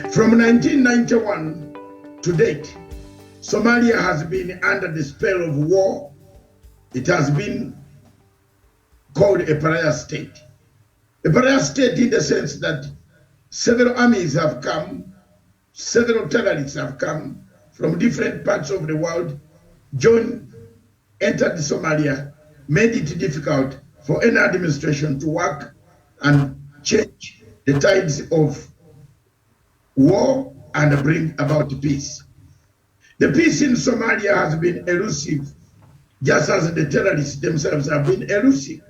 From 1991 to date, Somalia has been under the spell of war. It has been called a pariah state. A pariah state in the sense that several armies have come, several terrorists have come from different parts of the world, entered Somalia, made it difficult for any administration to work and change the tides of war and bring about peace. The peace in Somalia has been elusive, just as the terrorists themselves have been elusive.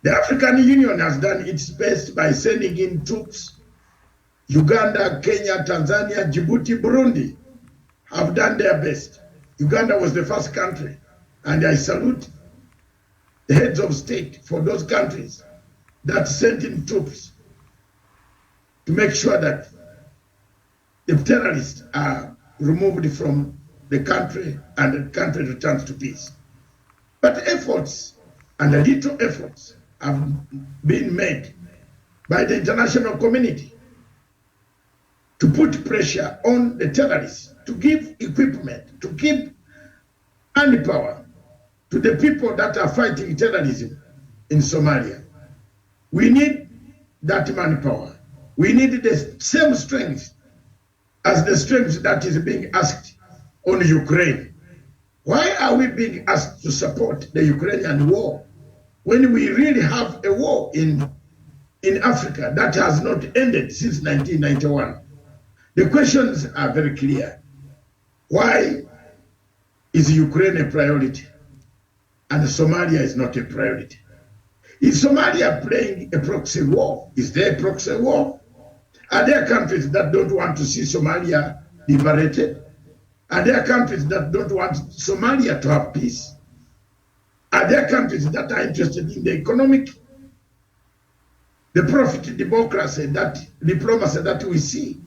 The African Union has done its best by sending in troops. Uganda, Kenya, Tanzania, Djibouti, Burundi have done their best. Uganda was the first country, and I salute the heads of state for those countries that sent in troops to make sure that the terrorists are removed from the country and the country returns to peace. But efforts, and little efforts, have been made by the international community to put pressure on the terrorists, to give equipment, to give manpower to the people that are fighting terrorism in Somalia. We need that manpower. We need the same strength as the strength that is being asked on Ukraine. Why are we being asked to support the Ukrainian war when we really have a war in Africa that has not ended since 1991? The questions are very clear. Why is Ukraine a priority and Somalia is not a priority? Is Somalia playing a proxy war? Is there a proxy war? Are there countries that don't want to see Somalia liberated? Are there countries that don't want Somalia to have peace? Are there countries that are interested in the economic, the profit democracy, that diplomacy that we see?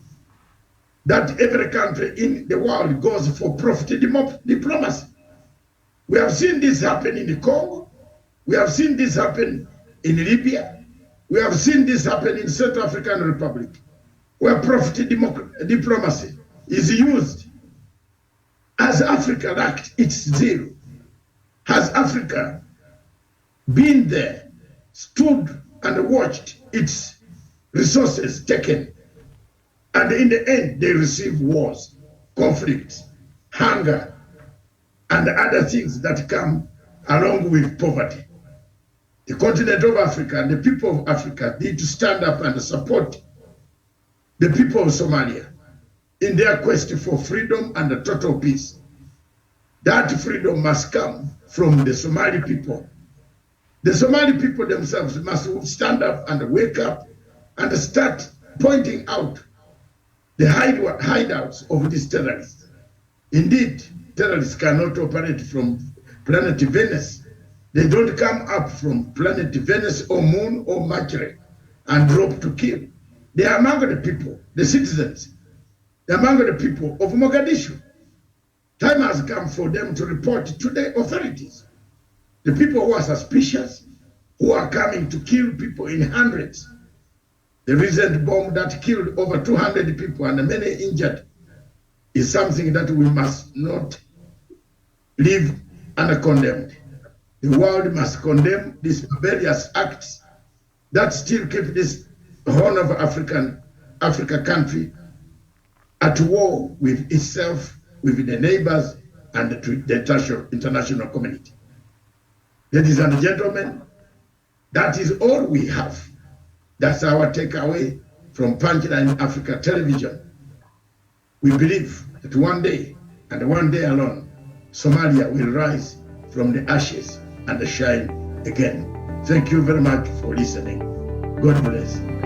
That every country in the world goes for profit diplomacy. We have seen this happen in the Congo. We have seen this happen in Libya. We have seen this happen in Central African Republic, where profit diplomacy is used. Has Africa lacked its zeal? Has Africa been there, stood and watched its resources taken? And in the end, they receive wars, conflicts, hunger, and other things that come along with poverty. The continent of Africa and the people of Africa need to stand up and support the people of Somalia in their quest for freedom and total peace. That freedom must come from the Somali people. The Somali people themselves must stand up and wake up and start pointing out the hideouts of these terrorists. Indeed, terrorists cannot operate from planet Venus. They don't come up from planet Venus or Moon or Mercury and drop to kill. They are among the people, the citizens. They are among the people of Mogadishu. Time has come for them to report to the authorities. The people who are suspicious, who are coming to kill people in hundreds. The recent bomb that killed over 200 people and many injured is something that we must not leave uncondemned. The world must condemn these various acts that still keep this Horn of Africa country at war with itself, with the neighbors, and the international community. Ladies and gentlemen, that is all we have. That's our takeaway from Punchline Africa Television. We believe that one day, and one day alone, Somalia will rise from the ashes and shine again. Thank you very much for listening. God bless.